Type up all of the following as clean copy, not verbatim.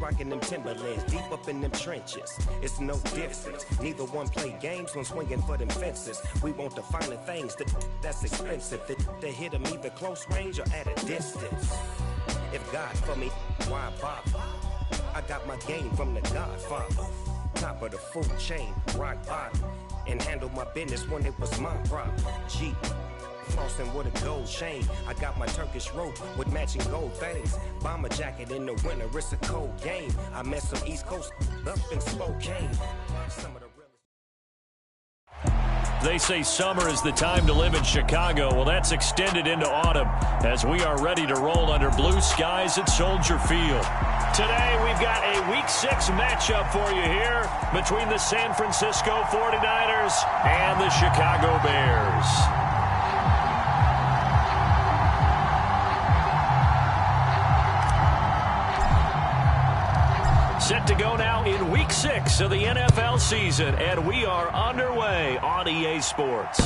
rocking them Timberlands, deep up in them trenches. It's no difference. Neither one play games when swinging for them fences. We want the finer things, that's expensive. They hit them either close range or at a distance. If God for me, why bother? I got my game from the Godfather. Top of the food chain, rock bottom. And handle my business when it was my problem. Jeep, flossing with a gold chain. I got my Turkish rope with matching gold things. Bomber jacket in the winter, it's a cold game. I met some East Coast up in Spokane. Some of the They say summer is the time to live in Chicago. Well, that's extended into autumn as we are ready to roll under blue skies at Soldier Field. Today, we've got a Week 6 matchup for you here between the San Francisco 49ers and the Chicago Bears. Set to go now in Week 6 of the NFL season, and we are underway on EA Sports.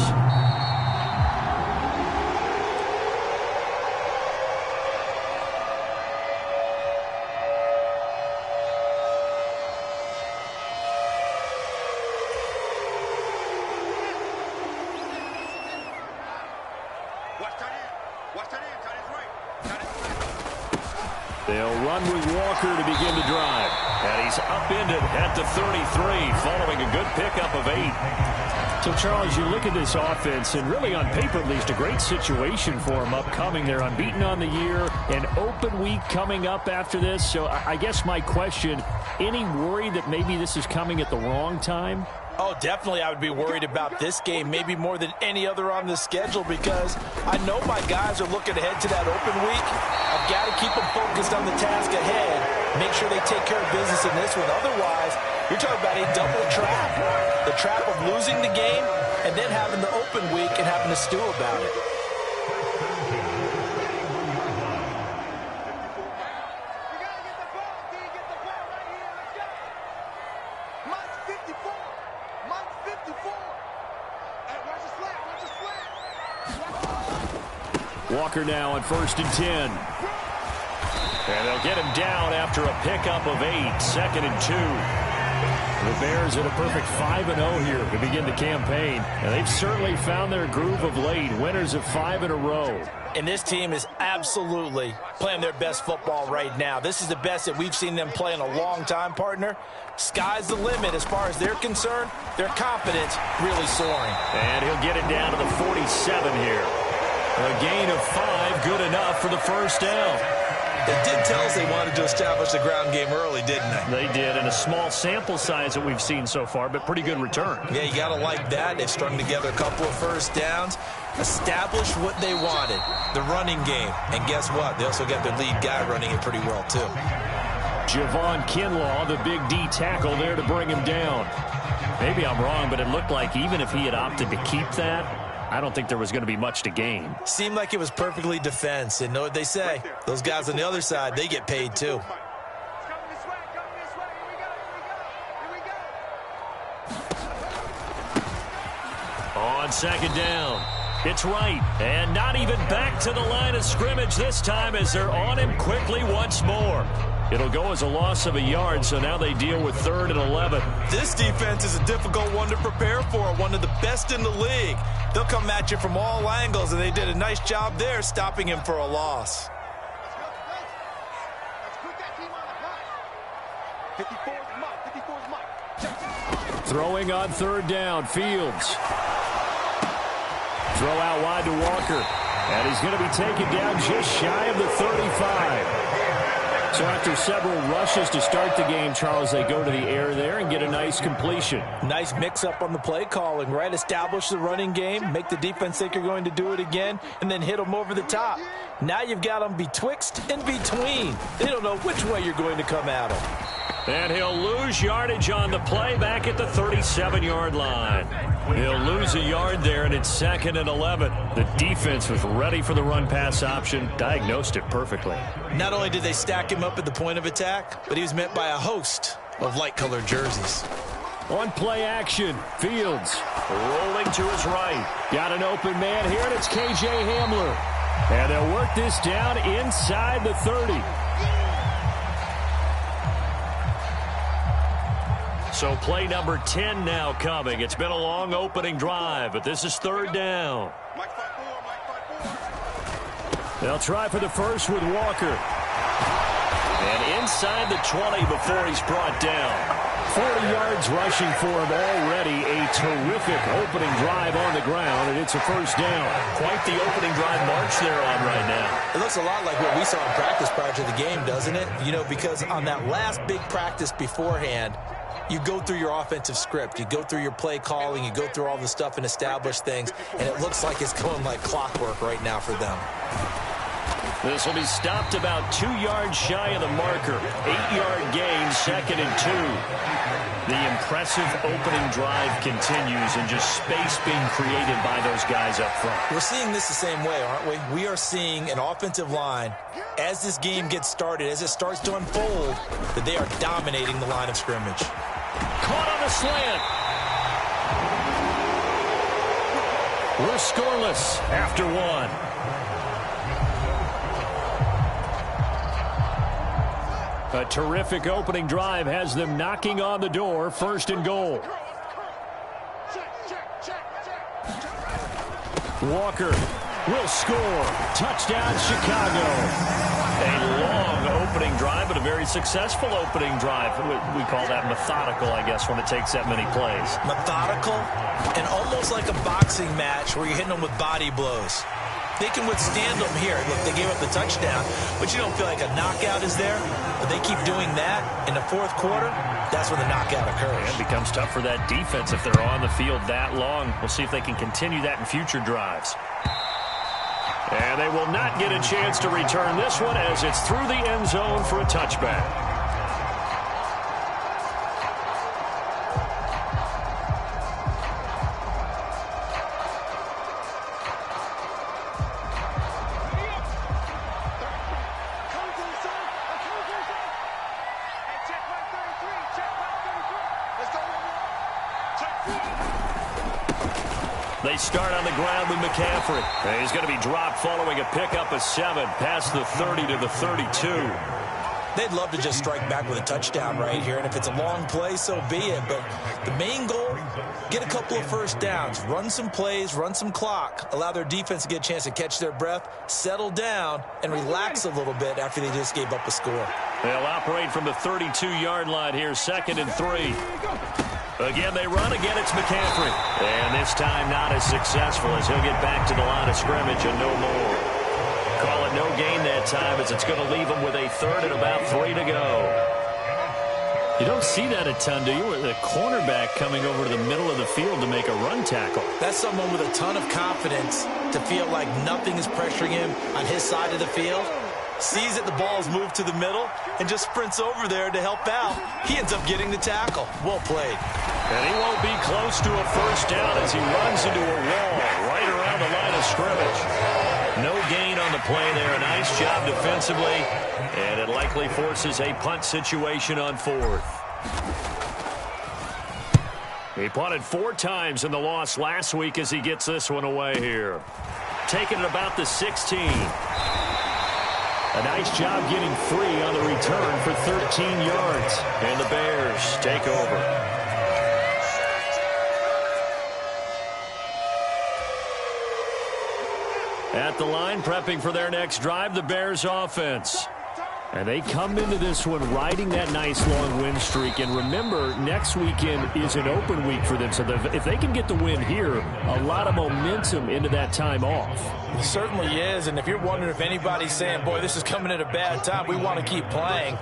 They'll run with Walker to begin the drive. And he's upended at the 33 following a good pickup of 8. So, Charles, you look at this offense, and really on paper at least, a great situation for them upcoming. They're unbeaten on the year, an open week coming up after this. So I guess my question, any worry that maybe this is coming at the wrong time? Oh, definitely I would be worried about this game, maybe more than any other on the schedule, because I know my guys are looking ahead to that open week. I've got to keep them focused on the task ahead, make sure they take care of business in this one. Otherwise, you're talking about a double trap. The trap of losing the game and then having the open week and having to stew about it. Walker now on 1st and 10. And they'll get him down after a pickup of 8, 2nd and 2. The Bears at a perfect 5-0 here to begin the campaign. And they've certainly found their groove of late, winners of 5 in a row. And this team is absolutely playing their best football right now. This is the best that we've seen them play in a long time, partner. Sky's the limit as far as they're concerned. Their confidence really soaring. And he'll get it down to the 47 here. A gain of 5, good enough for the first down. They did tell us they wanted to establish the ground game early, didn't they? They did, and a small sample size that we've seen so far, but pretty good return. Yeah, you got to like that. They've strung together a couple of first downs, established what they wanted, the running game. And guess what? They also got their lead guy running it pretty well, too. Javon Kinlaw, the big D tackle there to bring him down. Maybe I'm wrong, but it looked like even if he had opted to keep that, I don't think there was going to be much to gain. Seemed like it was perfectly defense. And know what they say? Those guys on the other side, they get paid too. On 2nd down, it's right. And not even back to the line of scrimmage this time as they're on him quickly once more. It'll go as a loss of a yard, so now they deal with 3rd and 11. This defense is a difficult one to prepare for, one of the best in the league. They'll come at you from all angles, and they did a nice job there stopping him for a loss. Throwing on 3rd down, Fields. Throw out wide to Walker. And he's going to be taken down just shy of the 35. So after several rushes to start the game, Charles, they go to the air there and get a nice completion. Nice mix-up on the play calling, right? Establish the running game, make the defense think you're going to do it again, and then hit them over the top. Now you've got them betwixt and between. They don't know which way you're going to come at them. And he'll lose yardage on the play back at the 37-yard line. He'll lose a yard there, and it's 2nd and 11. The defense was ready for the run-pass option, diagnosed it perfectly. Not only did they stack him up at the point of attack, but he was met by a host of light-colored jerseys. On play action, Fields rolling to his right. Got an open man here, and it's K.J. Hamler. And they'll work this down inside the 30. So play number 10 now coming. It's been a long opening drive, but this is third down. They'll try for the first with Walker. And inside the 20 before he's brought down. 40 yards rushing for him already. A terrific opening drive on the ground, and it's a first down. Quite the opening drive march they're on right now. It looks a lot like what we saw in practice prior to the game, doesn't it? You know, because on that last big practice beforehand, you go through your offensive script. You go through your play calling. You go through all the stuff and establish things, and it looks like it's going like clockwork right now for them. This will be stopped about 2 yards shy of the marker. 8-yard gain, 2nd and 2. The impressive opening drive continues, and just space being created by those guys up front. We're seeing this the same way, aren't we? We are seeing an offensive line, as this game gets started, as it starts to unfold, that they are dominating the line of scrimmage. Caught on the slant. We're scoreless after one. A terrific opening drive has them knocking on the door. 1st and goal. Walker will score. Touchdown, Chicago. A long opening drive, but a very successful opening drive. We call that methodical, I guess, when it takes that many plays. Methodical and almost like a boxing match where you're hitting them with body blows. They can withstand them here. Look, they gave up the touchdown, but you don't feel like a knockout is there. But they keep doing that in the 4th quarter. That's when the knockout occurs. It becomes tough for that defense if they're on the field that long. We'll see if they can continue that in future drives. And they will not get a chance to return this one as it's through the end zone for a touchback. They start on the ground with McCaffrey. And he's going to be dropped following a pickup of 7 past the 30 to the 32. They'd love to just strike back with a touchdown right here, and if it's a long play, so be it. But the main goal, get a couple of first downs, run some plays, run some clock, allow their defense to get a chance to catch their breath, settle down, and relax a little bit after they just gave up a score. They'll operate from the 32-yard line here, 2nd and 3. Again, they run. Again, it's McCaffrey. And this time not as successful as he'll get back to the line of scrimmage and no more. Call it no gain that time as it's going to leave him with a 3rd and about 3 to go. You don't see that a ton, do you? With a cornerback coming over to the middle of the field to make a run tackle. That's someone with a ton of confidence to feel like nothing is pressuring him on his side of the field. Sees that the ball's moved to the middle and just sprints over there to help out. He ends up getting the tackle. Well played. And he won't be close to a first down as he runs into a wall right around the line of scrimmage. No gain on the play there. A nice job defensively. And it likely forces a punt situation on 4th. He punted 4 times in the loss last week as he gets this one away here. Taking it about the 16. A nice job getting free on the return for 13 yards. And the Bears take over. At the line, prepping for their next drive, the Bears offense. And they come into this one riding that nice long win streak. And remember, next weekend is an open week for them. So if they can get the win here, a lot of momentum into that time off. It certainly is. And if you're wondering if anybody's saying, boy, this is coming at a bad time, we want to keep playing,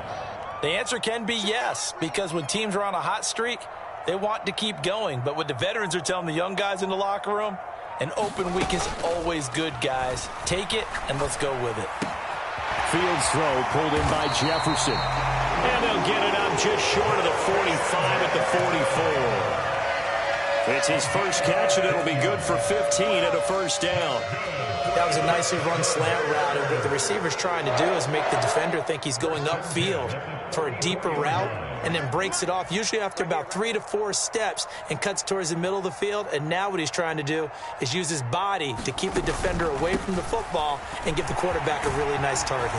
the answer can be yes. Because when teams are on a hot streak, they want to keep going. But what the veterans are telling the young guys in the locker room, an open week is always good, guys. Take it, and let's go with it. Fields throw pulled in by Jefferson. And they'll get it up just short of the 45 at the 44. It's his first catch, and it'll be good for 15 at a first down. That was a nicely run slant route. And what the receiver's trying to do is make the defender think he's going upfield for a deeper route and then breaks it off, usually after about 3 to 4 steps, and cuts towards the middle of the field. And now what he's trying to do is use his body to keep the defender away from the football and give the quarterback a really nice target.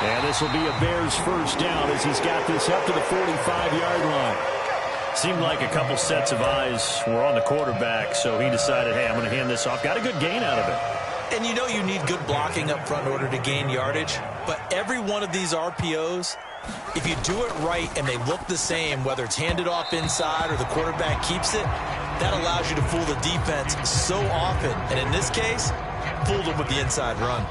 And this will be a Bears first down as he's got this up to the 45-yard line. Seemed like a couple sets of eyes were on the quarterback, so he decided, hey, I'm going to hand this off. Got a good gain out of it. And you know you need good blocking up front in order to gain yardage, but every one of these RPOs, if you do it right and they look the same, whether it's handed off inside or the quarterback keeps it, that allows you to fool the defense so often. And in this case, fooled them with the inside run.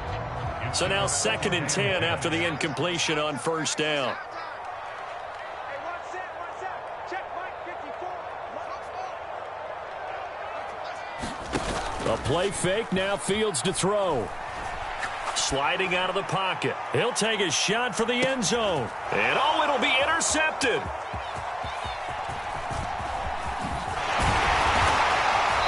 So now 2nd and 10 after the incompletion on first down. A play fake, now Fields to throw. Sliding out of the pocket. He'll take a shot for the end zone. And oh, it'll be intercepted.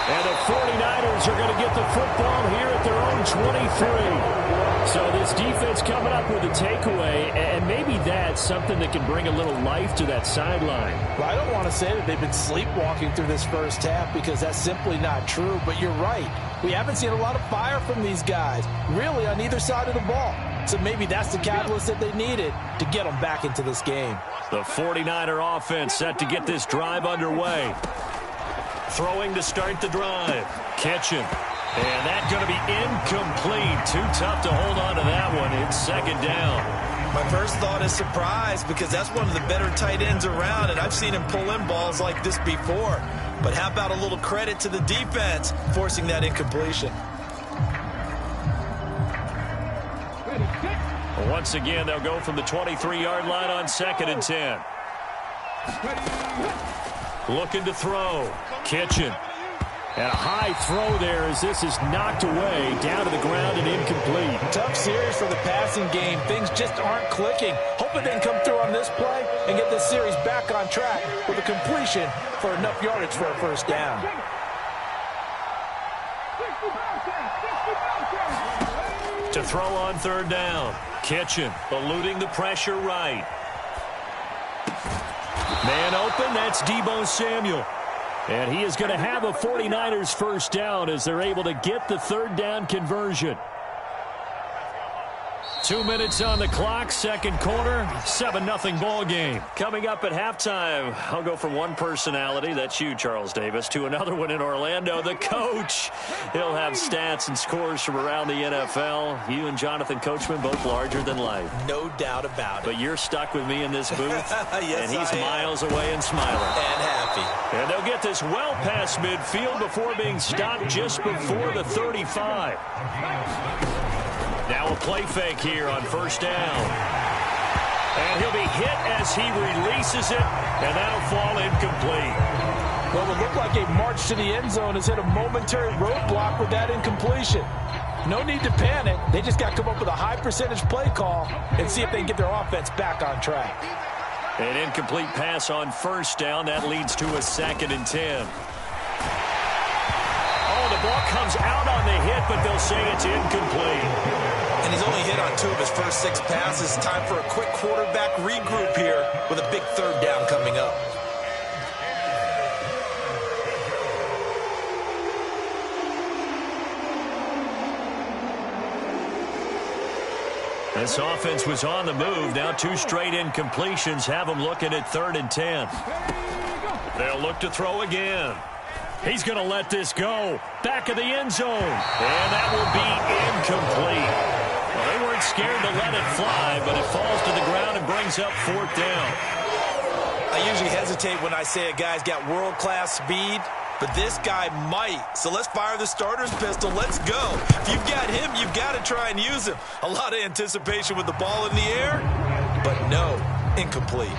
And the 49ers are going to get the football here at their own 23. So this defense coming up with a takeaway, and maybe that's something that can bring a little life to that sideline. Well, I don't want to say that they've been sleepwalking through this first half because that's simply not true, but you're right. We haven't seen a lot of fire from these guys, really, on either side of the ball. So maybe that's the catalyst that they needed to get them back into this game. The 49er offense set to get this drive underway. Throwing to start the drive. Kitchen. And that's going to be incomplete. Too tough to hold on to that one. It's 2nd down. My first thought is surprise because that's one of the better tight ends around, and I've seen him pull in balls like this before. But how about a little credit to the defense forcing that incompletion? Once again, they'll go from the 23-yard line on 2nd and 10. Looking to throw. Kitchen. And a high throw there as this is knocked away, down to the ground and incomplete. Tough series for the passing game. Things just aren't clicking. Hoping they can come through on this play and get this series back on track with a completion for enough yardage for a first down. To throw on 3rd down. Kitchen eluding the pressure right. Man open, that's Deebo Samuel. And he is going to have a 49ers first down as they're able to get the 3rd down conversion. 2 minutes on the clock, 2nd quarter, 7-0 ball game. Coming up at halftime, I'll go from one personality, that's you, Charles Davis, to another one in Orlando, the coach. He'll have stats and scores from around the NFL. You and Jonathan Coachman, both larger than life. No doubt about it. But you're stuck with me in this booth, yes, and he's miles away and smiling. And happy. And they'll get this well past midfield before being stopped just before the 35. Now a play fake here on first down. And he'll be hit as he releases it, and that'll fall incomplete. Well, it looked like a march to the end zone has hit a momentary roadblock with that incompletion. No need to panic. They just got to come up with a high percentage play call and see if they can get their offense back on track. An incomplete pass on first down. That leads to a 2nd and 10. Oh, the ball comes out on the hit, but they'll say it's incomplete. And he's only hit on 2 of his first 6 passes. Time for a quick quarterback regroup here with a big 3rd down coming up. This offense was on the move. Now 2 straight incompletions have them looking at 3rd and 10. They'll look to throw again. He's going to let this go. Back of the end zone. And that will be incomplete. Well, they weren't scared to let it fly, but it falls to the ground and brings up 4th down. I usually hesitate when I say a guy's got world-class speed, but this guy might. So let's fire the starter's pistol. Let's go. If you've got him, you've got to try and use him. A lot of anticipation with the ball in the air, but no, incomplete.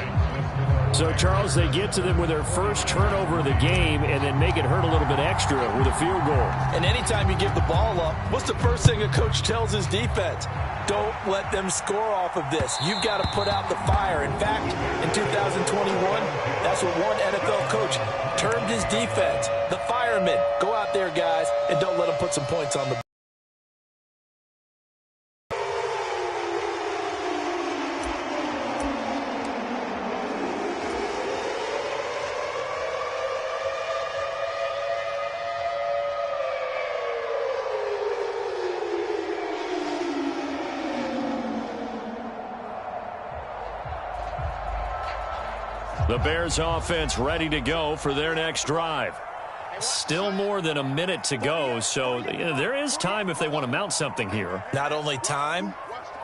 So, Charles, they get to them with their first turnover of the game and then make it hurt a little bit extra with a field goal. And anytime you give the ball up, what's the first thing a coach tells his defense? Don't let them score off of this. You've got to put out the fire. In fact, in 2021, that's what one NFL coach termed his defense, the firemen. Go out there, guys, and don't let them put some points on the board. The Bears offense ready to go for their next drive. Still more than a minute to go, so there is time if they want to mount something here. Not only time,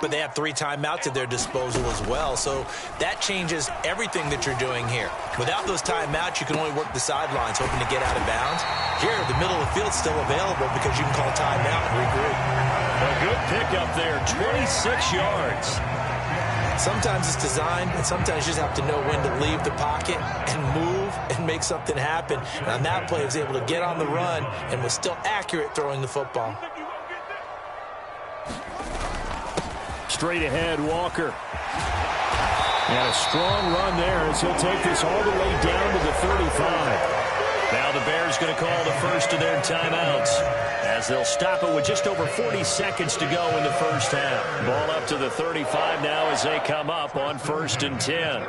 but they have 3 timeouts at their disposal as well, so that changes everything that you're doing here. Without those timeouts, you can only work the sidelines, hoping to get out of bounds. Here, the middle of the field's still available because you can call timeout and regroup. A good pickup there, 26 yards. Sometimes it's designed, and sometimes you just have to know when to leave the pocket and move and make something happen. And on that play, he was able to get on the run and was still accurate throwing the football. Straight ahead, Walker. And a strong run there as he'll take this all the way down to the 35. Now the Bears going to call the first of their timeouts as they'll stop it with just over 40 seconds to go in the first half. Ball up to the 35 now as they come up on 1st and 10.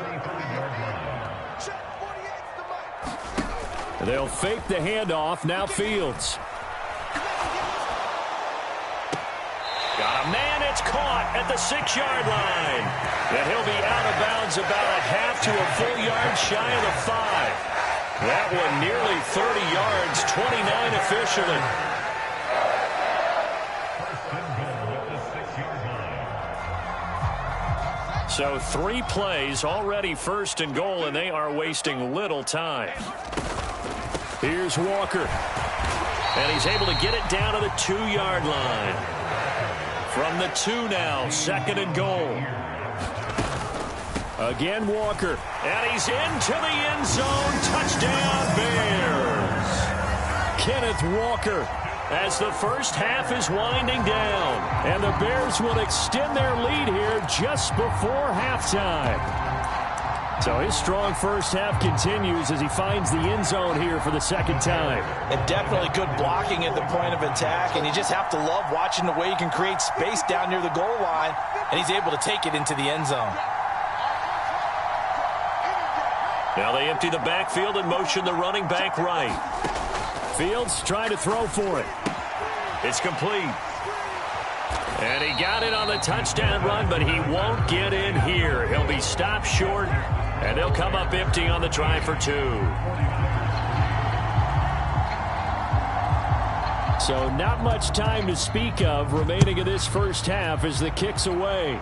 They'll fake the handoff. Now Fields. Got a man. It's caught at the 6-yard line. And he'll be out of bounds about a half to a full yard shy of the 5. That one nearly 30 yards, 29 officially. So 3 plays, already 1st and goal, and they are wasting little time. Here's Walker. And he's able to get it down to the 2-yard line. From the 2 now, 2nd and goal. Again, Walker. And he's into the end zone. Touchdown, Bears. Kenneth Walker as the first half is winding down. And the Bears will extend their lead here just before halftime. So his strong first half continues as he finds the end zone here for the 2nd time. And definitely good blocking at the point of attack. And you just have to love watching the way he can create space down near the goal line. And he's able to take it into the end zone. Now they empty the backfield and motion the running back right. Fields trying to throw for it. It's complete. And he got it on the touchdown run, but he won't get in here. He'll be stopped short, and they'll come up empty on the try for 2. So not much time to speak of remaining in this first half as the kick's away.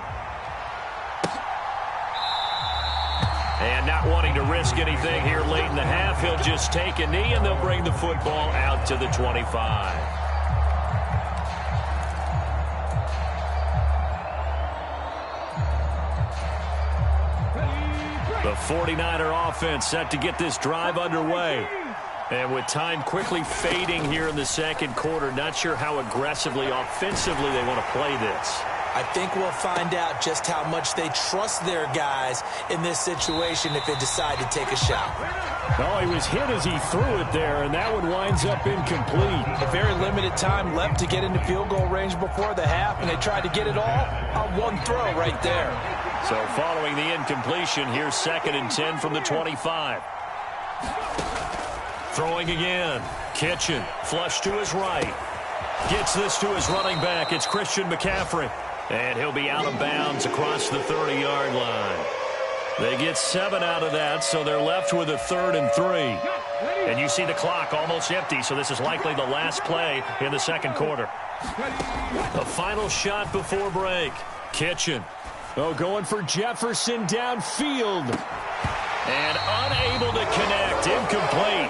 And not wanting to risk anything here late in the half, he'll just take a knee, and they'll bring the football out to the 25. The 49er offense set to get this drive underway. And with time quickly fading here in the 2nd quarter, not sure how aggressively, offensively they want to play this. I think we'll find out just how much they trust their guys in this situation if they decide to take a shot. Oh, he was hit as he threw it there, and that one winds up incomplete. A very limited time left to get into field goal range before the half, and they tried to get it all on one throw right there. So following the incompletion, here's 2nd and 10 from the 25. Throwing again. Kitchen, flush to his right. Gets this to his running back. It's Christian McCaffrey. And he'll be out of bounds across the 30-yard line. They get 7 out of that, so they're left with a 3rd and 3. And you see the clock almost empty, so this is likely the last play in the 2nd quarter. The final shot before break. Kitchen. Oh, going for Jefferson downfield. And unable to connect. Incomplete.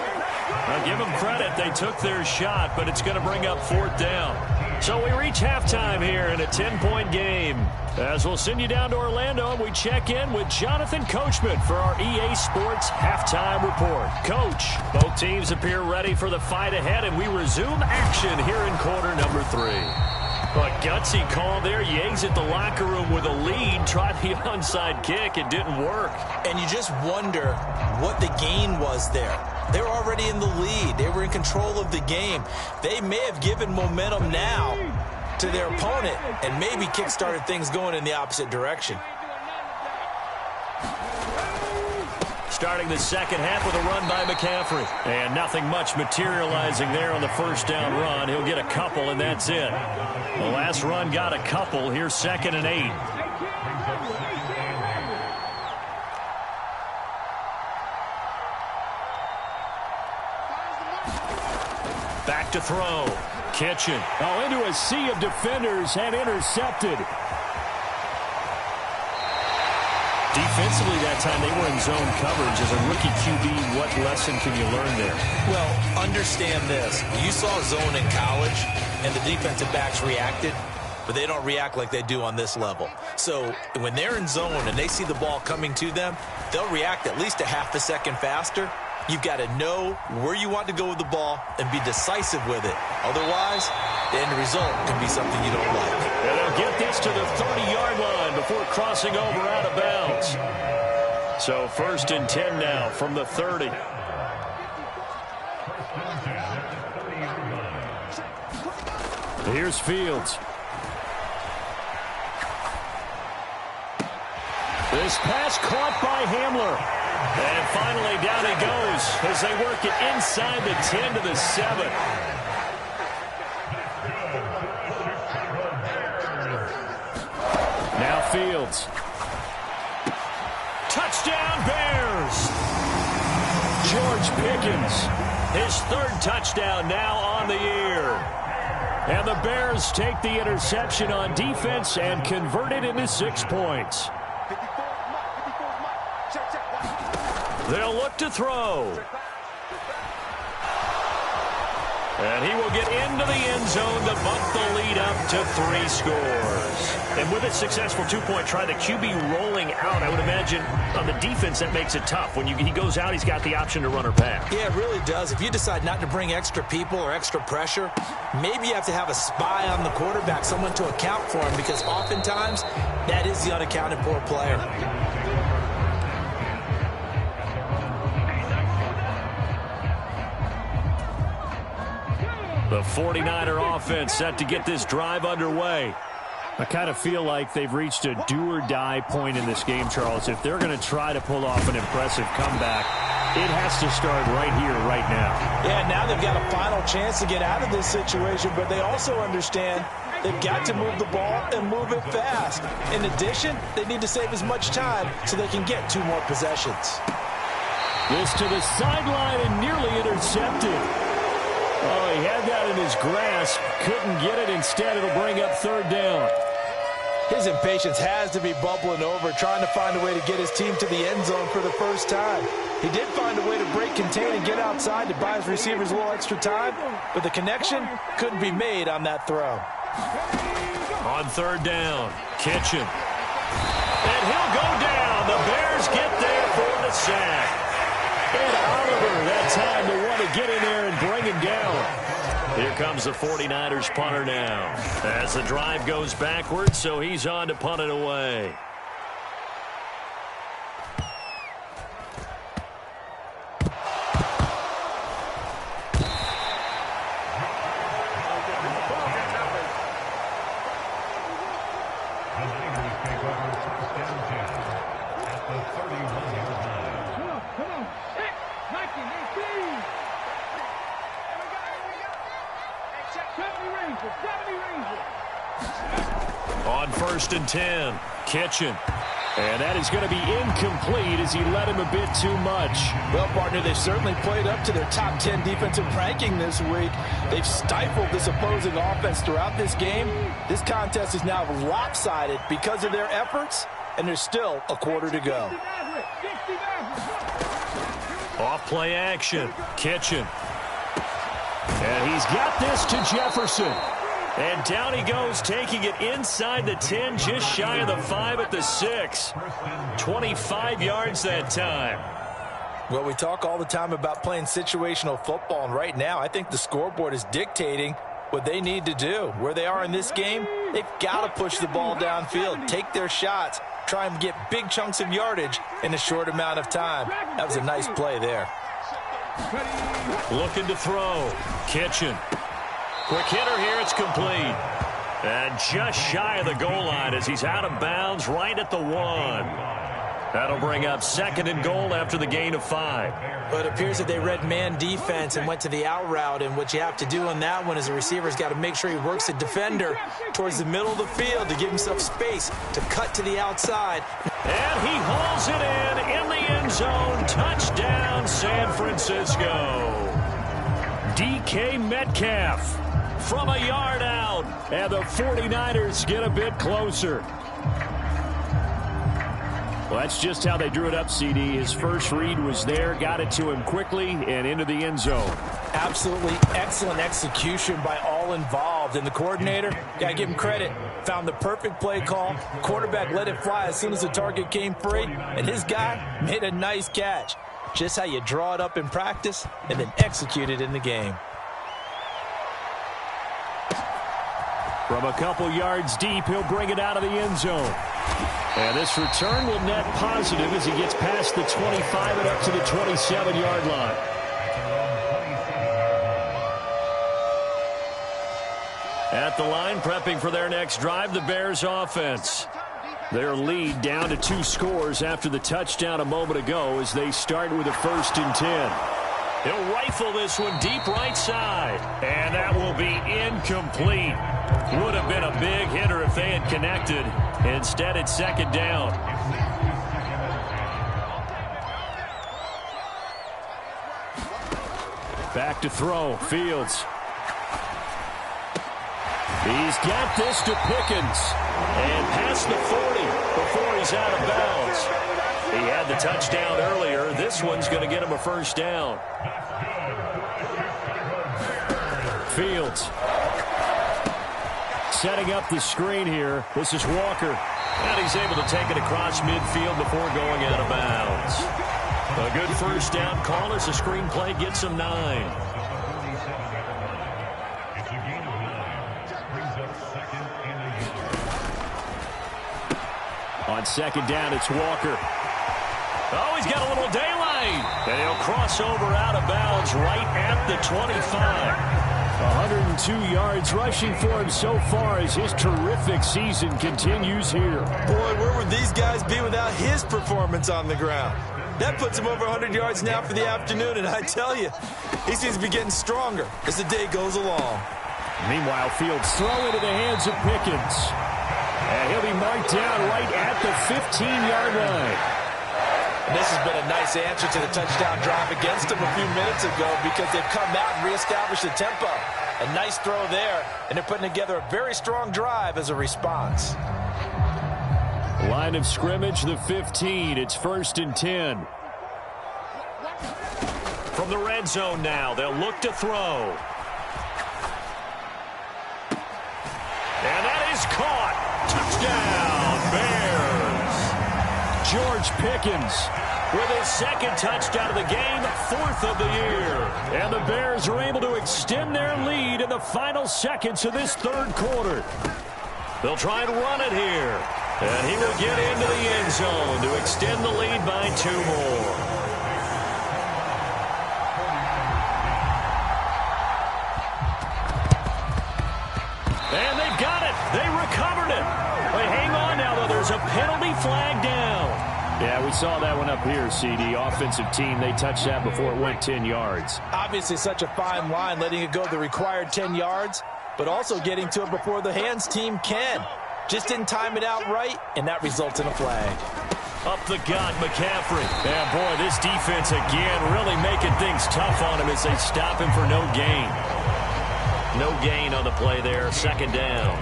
I'll give them credit. They took their shot, but it's going to bring up 4th down. So we reach halftime here in a 10-point game. As we'll send you down to Orlando, and we check in with Jonathan Coachman for our EA Sports Halftime Report. Coach, both teams appear ready for the fight ahead, and we resume action here in quarter number 3. A gutsy call there. Yeags at the locker room with a lead. Tried the onside kick. It didn't work. And you just wonder what the gain was there. They were already in the lead. They were in control of the game. They may have given momentum now to their opponent and maybe kick-started things going in the opposite direction. Starting the 2nd half with a run by McCaffrey. And nothing much materializing there on the 1st down run. He'll get a couple, and that's it. The last run got a couple. Here's 2nd and 8. Back to throw. Kitchen. Oh, into a sea of defenders and intercepted. Defensively that time, they were in zone coverage. As a rookie QB, what lesson can you learn there? Well, understand this. You saw zone in college, and the defensive backs reacted, but they don't react like they do on this level. So when they're in zone and they see the ball coming to them, they'll react at least a half a second faster. You've got to know where you want to go with the ball and be decisive with it. Otherwise, the end result can be something you don't like. And they'll get this to the 30-yard line before crossing over out of bounds. So 1st and 10 now from the 30. Here's Fields. This pass caught by Hamler. And finally down he goes as they work it inside the 10 to the 7. Now Fields. Touchdown Bears! George Pickens, his 3rd touchdown now on the year. And the Bears take the interception on defense and convert it into 6 points. They'll look to throw. And he will get into the end zone to bump the lead up to 3 scores. And with a successful 2-point try, the QB rolling out, I would imagine on the defense that makes it tough. When he goes out, he's got the option to run or pass. Yeah, it really does. If you decide not to bring extra people or extra pressure, maybe you have to have a spy on the quarterback, someone to account for him, because oftentimes that is the unaccounted for player. The 49er offense set to get this drive underway. I kind of feel like they've reached a do-or-die point in this game, Charles. If they're going to try to pull off an impressive comeback, it has to start right here, right now. Yeah, now they've got a final chance to get out of this situation, but they also understand they've got to move the ball and move it fast. In addition, they need to save as much time so they can get 2 more possessions. This to the sideline and nearly intercepted. Oh, he had that in his grasp. Couldn't get it. Instead, it'll bring up 3rd down. His impatience has to be bubbling over, trying to find a way to get his team to the end zone for the first time. He did find a way to break contain and get outside to buy his receivers a little extra time, but the connection couldn't be made on that throw. On 3rd down, Kitchen. And he'll go down. The Bears get there for the sack. And Oliver, that time to want to get in there and bring him down. Here comes the 49ers punter now. As the drive goes backwards, so he's on to punt it away. On 1st and 10, Kitchen. And that is going to be incomplete as he let him a bit too much. Well, partner, they've certainly played up to their top 10 defensive ranking this week. They've stifled this opposing offense throughout this game. This contest is now lopsided because of their efforts, and there's still a quarter to go. Off play action, Kitchen. And he's got this to Jefferson. And down he goes, taking it inside the 10, just shy of the 5 at the 6. 25 yards that time. Well, we talk all the time about playing situational football, and right now I think the scoreboard is dictating what they need to do. Where they are in this game, they've got to push the ball downfield, take their shots, try and get big chunks of yardage in a short amount of time. That was a nice play there. Looking to throw. Kitchen. Quick hitter here, it's complete. And just shy of the goal line as he's out of bounds right at the 1. That'll bring up 2nd and goal after the gain of 5. But it appears that they read man defense and went to the out route, and what you have to do on that one is the receiver's got to make sure he works the defender towards the middle of the field to give himself space to cut to the outside. And he hauls it in the end zone. Touchdown, San Francisco. DK Metcalf from a yard out. And the 49ers get a bit closer. Well, that's just how they drew it up, CD. His first read was there, got it to him quickly, and into the end zone. Absolutely excellent execution by all involved. And the coordinator, got to give him credit, found the perfect play call. Quarterback let it fly as soon as the target came free, and his guy made a nice catch. Just how you draw it up in practice and then execute it in the game. From a couple yards deep, he'll bring it out of the end zone. And this return will net positive as he gets past the 25 and up to the 27-yard line. At the line, prepping for their next drive, the Bears offense. Their lead down to 2 scores after the touchdown a moment ago as they start with a 1st and 10. He'll rifle this one deep right side. And that will be incomplete. Would have been a big hitter if they had connected. Instead, it's 2nd down. Back to throw. Fields. He's got this to Pickens. And past the 40 before he's out of bounds. He had the touchdown earlier. This one's going to get him a 1st down. Fields. Setting up the screen here. This is Walker. And he's able to take it across midfield before going out of bounds. A good 1st down call as the screen play gets him 9. On 2nd down, it's Walker. Oh, he's got a little daylight. And he'll cross over out of bounds right at the 25. 102 yards rushing for him so far as his terrific season continues here. Boy, where would these guys be without his performance on the ground? That puts him over 100 yards now for the afternoon, and I tell you, he seems to be getting stronger as the day goes along. Meanwhile, Fields throw into the hands of Pickens. And he'll be marked down right at the 15-yard line. And this has been a nice answer to the touchdown drive against them a few minutes ago because they've come out and reestablished the tempo. A nice throw there, and they're putting together a very strong drive as a response. Line of scrimmage, the 15. It's 1st and 10. From the red zone now, they'll look to throw. And that is caught. Touchdown, Bears. George Pickens with his 2nd touchdown of the game, 4th of the year. And the Bears are able to extend their lead in the final seconds of this 3rd quarter. They'll try and run it here. And he will get into the end zone to extend the lead by 2 more. And they've got it. They recovered it. They hang on now, though. There's a penalty flag down. Yeah, we saw that one up here, CD. Offensive team, they touched that before it went 10 yards. Obviously such a fine line, letting it go the required 10 yards, but also getting to it before the hands team can. Just didn't time it out right, and that results in a flag. Up the gut, McCaffrey. And boy, this defense again really making things tough on him as they stop him for no gain. No gain on the play there, 2nd down.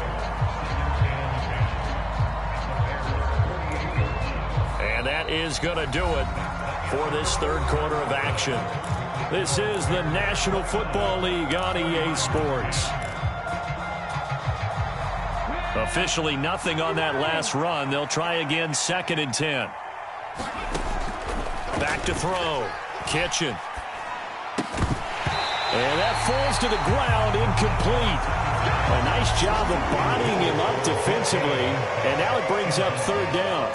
And that is going to do it for this 3rd quarter of action. This is the National Football League on EA Sports. Officially nothing on that last run. They'll try again, 2nd and 10. Back to throw. Kitchen. And that falls to the ground, incomplete. A nice job of bodying him up defensively. And now it brings up 3rd down.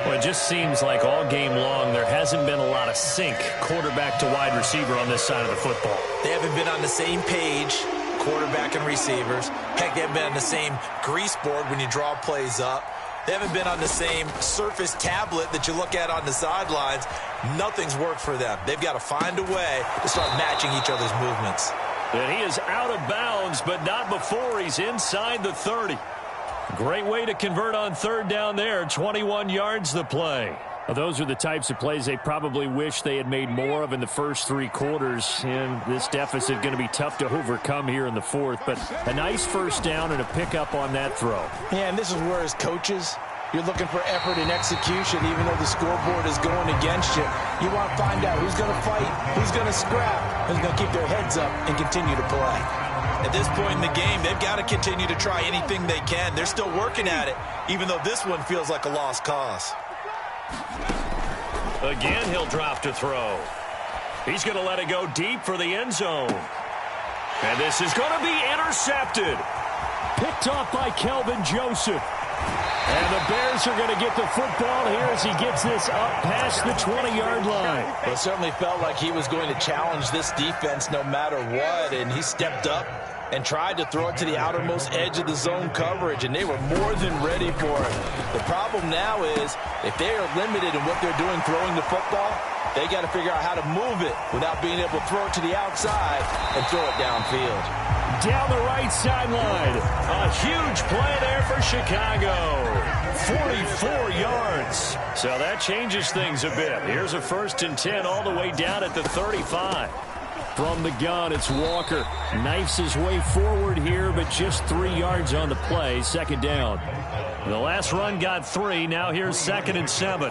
Well, it just seems like all game long there hasn't been a lot of sync quarterback to wide receiver on this side of the football. They haven't been on the same page, quarterback and receivers. Heck, they haven't been on the same grease board when you draw plays up. They haven't been on the same Surface tablet that you look at on the sidelines. Nothing's worked for them. They've got to find a way to start matching each other's movements. And he is out of bounds, but not before he's inside the 30. Great way to convert on 3rd down there. 21 yards the play. Well, those are the types of plays they probably wish they had made more of in the first 3 quarters. And this deficit going to be tough to overcome here in the fourth. But a nice first down and a pickup on that throw. Yeah, and this is where as coaches, you're looking for effort and execution, even though the scoreboard is going against you. You want to find out who's going to fight, who's going to scrap, who's going to keep their heads up and continue to play. At this point in the game, they've got to continue to try anything they can. They're still working at it, even though this one feels like a lost cause. Again, he'll drop to throw. He's going to let it go deep for the end zone. And this is going to be intercepted. Picked off by Kelvin Joseph. And the Bears are going to get the football here as he gets this up past the 20-yard line. Well, it certainly felt like he was going to challenge this defense no matter what, and he stepped up and tried to throw it to the outermost edge of the zone coverage, and they were more than ready for it. The problem now is if they are limited in what they're doing throwing the football, they got to figure out how to move it without being able to throw it to the outside and throw it downfield. Down the right sideline. A huge play there for Chicago. 44 yards. So that changes things a bit. Here's a 1st and 10 all the way down at the 35. From the gun, it's Walker. Knifes his way forward here, but just 3 yards on the play. 2nd down. The last run got 3. Now here's 2nd and 7.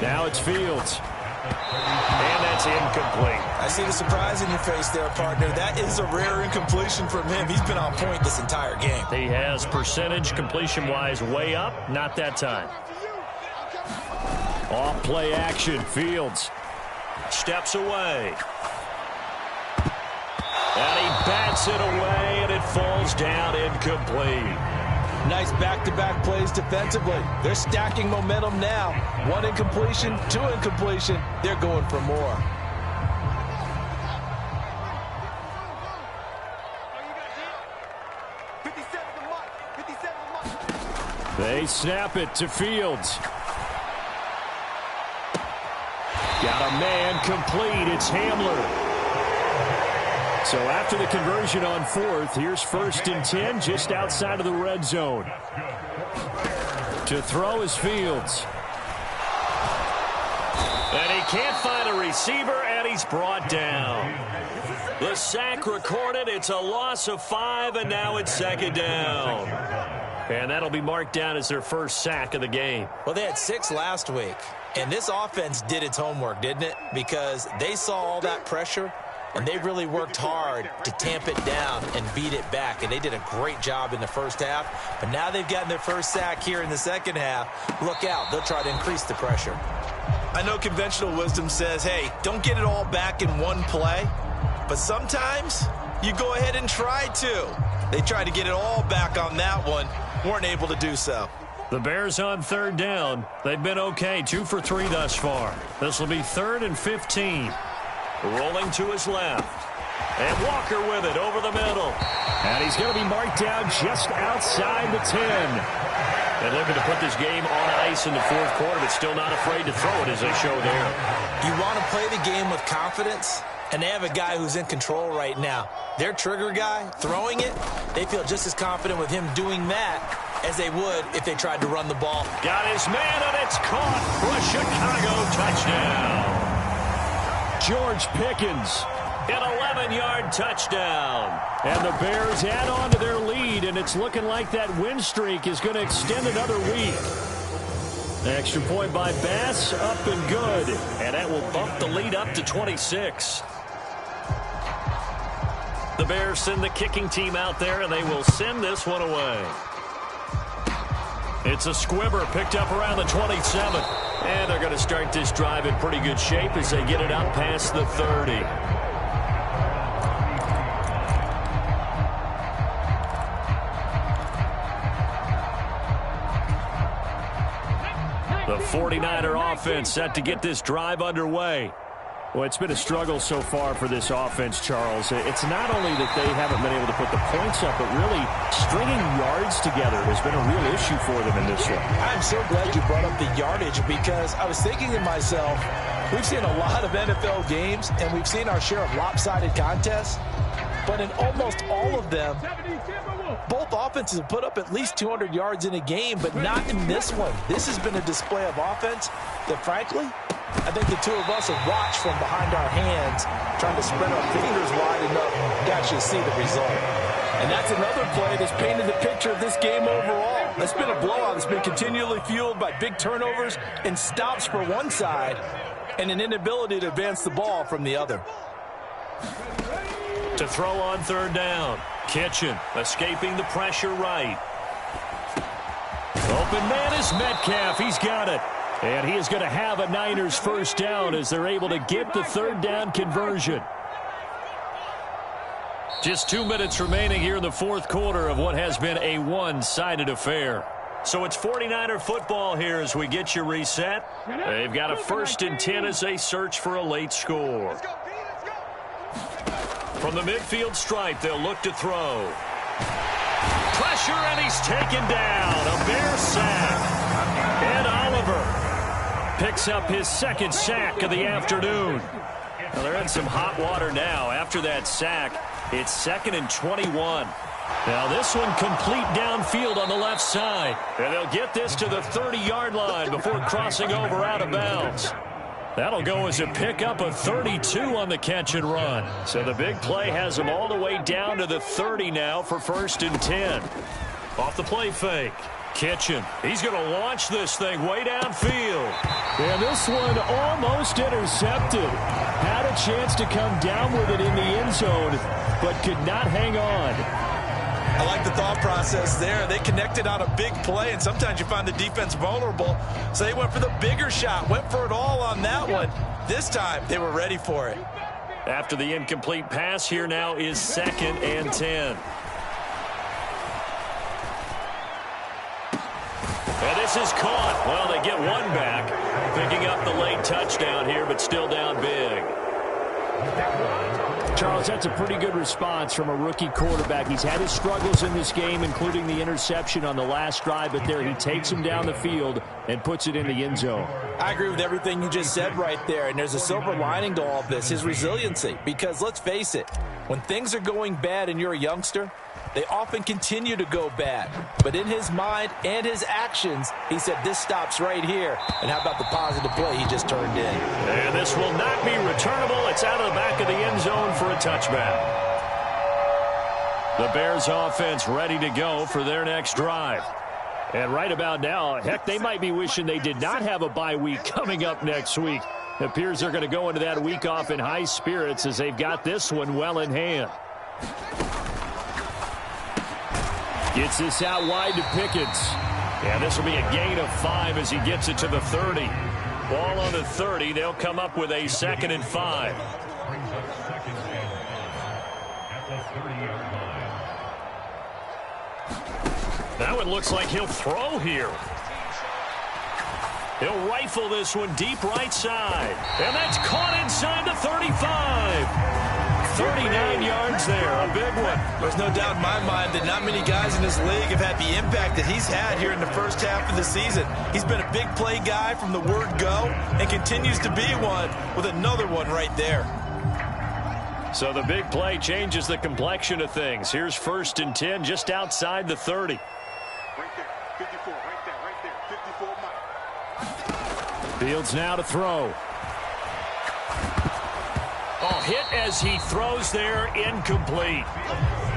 Now it's Fields. And that's incomplete. I see the surprise in your face there, partner. That is a rare incompletion from him. He's been on point this entire game. He has percentage completion-wise way up. Not that time. Off play action. Fields steps away. And he bats it away, and it falls down incomplete. Nice back-to-back plays defensively. They're stacking momentum now. 1 incompletion, 2 incompletion. They're going for more. They snap it to Fields. Got a man complete. It's Hamler. So after the conversion on 4th, here's 1st and 10 just outside of the red zone. To throw is Fields. And he can't find a receiver, and he's brought down. The sack recorded. It's a loss of 5, and now it's 2nd down. And that'll be marked down as their first sack of the game. Well, they had 6 last week, and this offense did its homework, didn't it? Because they saw all that pressure, and they really worked hard to tamp it down and beat it back. And they did a great job in the first half. But now they've gotten their first sack here in the second half. Look out. They'll try to increase the pressure. I know conventional wisdom says, hey, don't get it all back in one play. But sometimes you go ahead and try to. They tried to get it all back on that one. Weren't able to do so. The Bears on 3rd down. They've been okay. 2 for 3 thus far. This will be 3rd and 15. Rolling to his left. And Walker with it over the middle. And he's going to be marked down just outside the 10. And looking to put this game on ice in the 4th quarter, but still not afraid to throw it as they show there. You want to play the game with confidence, and they have a guy who's in control right now. Their trigger guy, throwing it, they feel just as confident with him doing that as they would if they tried to run the ball. Got his man, and it's caught for a Chicago touchdown. George Pickens, an 11-yard touchdown. And the Bears add on to their lead, and it's looking like that win streak is going to extend another week. Extra point by Bass, up and good. And that will bump the lead up to 26. The Bears send the kicking team out there, and they will send this one away. It's a squibber picked up around the 27. And they're going to start this drive in pretty good shape as they get it up past the 30. The 49er offense set to get this drive underway. Well, it's been a struggle so far for this offense, Charles. It's not only that they haven't been able to put the points up, but really stringing yards together has been a real issue for them in this one. I'm so glad you brought up the yardage because I was thinking to myself, we've seen a lot of NFL games, and we've seen our share of lopsided contests. but in almost all of them, both offenses have put up at least 200 yards in a game, but not in this one. This has been a display of offense that, frankly, I think the two of us have watched from behind our hands, trying to spread our fingers wide enough to actually see the result. And that's another play that's painted the picture of this game overall. It's been a blowout. It's been continually fueled by big turnovers and stops for one side and an inability to advance the ball from the other. To throw on third down. Kitchen escaping the pressure right. Open man is Metcalf. He's got it. And he is going to have a Niners first down as they're able to get the third down conversion. Just 2 minutes remaining here in the fourth quarter of what has been a one-sided affair. So it's 49er football here as we get you reset. They've got a 1st and 10 as they search for a late score. From the midfield stripe, they'll look to throw. Pressure, and he's taken down. A Bear sack. Ed Oliver picks up his 2nd sack of the afternoon. Well, they're in some hot water now. After that sack, it's 2nd and 21. Now this one complete downfield on the left side. And they'll get this to the 30-yard line before crossing over out of bounds. That'll go as a pickup of 32 on the catch and run. So the big play has them all the way down to the 30 now for 1st and 10. Off the play fake. Kitchen. He's going to launch this thing way downfield. And this one almost intercepted. Had a chance to come down with it in the end zone, but could not hang on. I like the thought process there. They connected on a big play, and sometimes you find the defense vulnerable. So they went for the bigger shot, went for it all on that one. This time, they were ready for it. After the incomplete pass, here now is 2nd and 10. And this is caught. Well, they get one back, picking up the late touchdown here, but still down big. Charles, that's a pretty good response from a rookie quarterback. He's had his struggles in this game, including the interception on the last drive, but there he takes him down the field and puts it in the end zone. I agree with everything you just said right there, and there's a silver lining to all of this, his resiliency. Because let's face it, when things are going bad and you're a youngster, they often continue to go bad. But in his mind and his actions, he said, this stops right here. And how about the positive play he just turned in? And this will not be returnable. It's out of the back of the end zone for a touchback. The Bears offense ready to go for their next drive. And right about now, heck, they might be wishing they did not have a bye week coming up next week. It appears they're going to go into that week off in high spirits as they've got this one well in hand. Gets this out wide to Pickens. Yeah, this will be a gain of 5 as he gets it to the 30. Ball on the 30. They'll come up with a 2nd and 5. Now it looks like he'll throw here. He'll rifle this one deep right side. And that's caught inside the 35. 39 yards there, a big one. There's no doubt in my mind that not many guys in this league have had the impact that he's had here in the first half of the season. He's been a big play guy from the word go and continues to be one with another one right there. So the big play changes the complexion of things. Here's 1st and 10 just outside the 30. Right there, 54, right there, 54 mile. Fields now to throw. Oh, hit as he throws there, incomplete.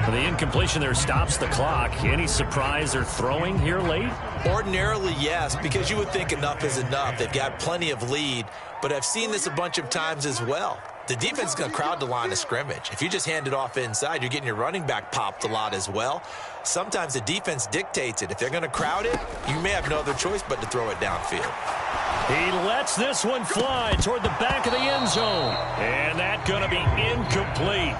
The incompletion there stops the clock. Any surprise they're throwing here late? Ordinarily, yes, because you would think enough is enough. They've got plenty of lead, but I've seen this a bunch of times as well. The defense is going to crowd the line of scrimmage. If you just hand it off inside, you're getting your running back popped a lot as well. Sometimes the defense dictates it. If they're going to crowd it, you may have no other choice but to throw it downfield. He lets this one fly toward the back of the end zone. And that's going to be incomplete.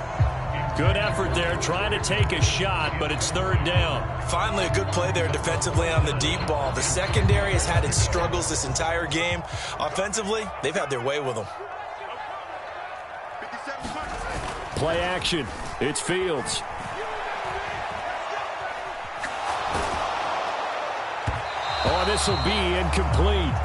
Good effort there, trying to take a shot, but it's 3rd down. Finally, a good play there defensively on the deep ball. The secondary has had its struggles this entire game. Offensively, they've had their way with them. Play action. It's Fields. Oh, this will be incomplete.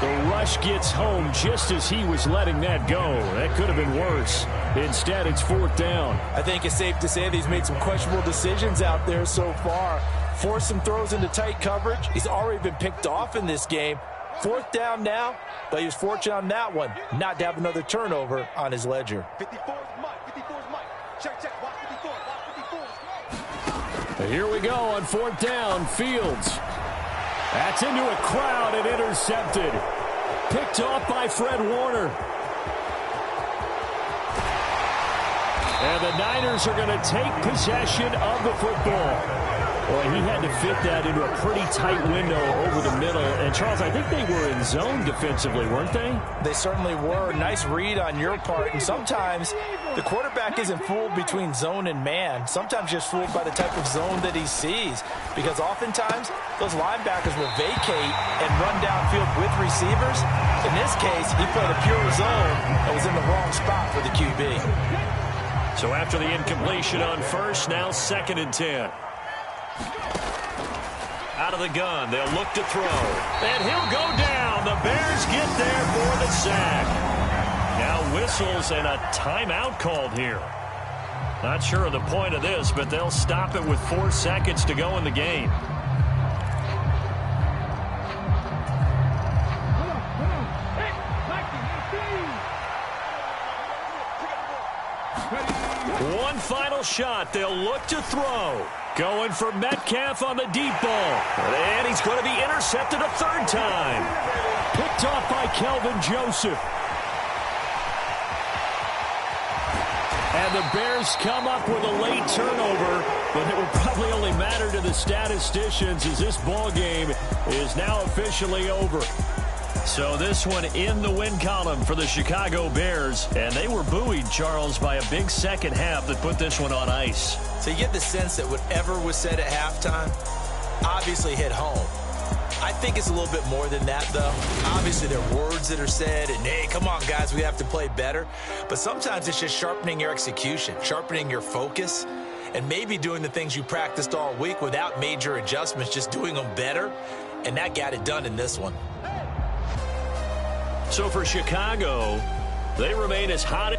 The rush gets home just as he was letting that go. That could have been worse. Instead, it's 4th down. I think it's safe to say that he's made some questionable decisions out there so far. Forced some throws into tight coverage. He's already been picked off in this game. 4th down now, but he was fortunate on that one not to have another turnover on his ledger. 54's Mike. 54's Mike. Check. Watch 54. Watch 54. Here we go on 4th down. Fields. That's into a crowd and intercepted. Picked off by Fred Warner. And the Niners are going to take possession of the football. Well, he had to fit that into a pretty tight window over the middle. And, Charles, I think they were in zone defensively, weren't they? They certainly were. Nice read on your part. And sometimes the quarterback isn't fooled between zone and man. Sometimes just fooled by the type of zone that he sees. Because oftentimes those linebackers will vacate and run downfield with receivers. In this case, he played a pure zone and was in the wrong spot for the QB. So after the incompletion on first, now 2nd and 10. Out of the gun, they'll look to throw. And he'll go down. The Bears get there for the sack. Now whistles and a timeout called here. Not sure of the point of this, but they'll stop it with 4 seconds to go in the game. One final shot. They'll look to throw. Going for Metcalf on the deep ball. And he's going to be intercepted a 3rd time. Picked off by Kelvin Joseph. And the Bears come up with a late turnover, but it will probably only matter to the statisticians as this ball game is now officially over. So this one in the win column for the Chicago Bears. And they were buoyed, Charles, by a big second half that put this one on ice. So you get the sense that whatever was said at halftime obviously hit home. I think it's a little bit more than that, though. Obviously, there are words that are said, and, hey, come on, guys, we have to play better. But sometimes it's just sharpening your execution, sharpening your focus, and maybe doing the things you practiced all week without major adjustments, just doing them better. And that got it done in this one. So for Chicago, they remain as hot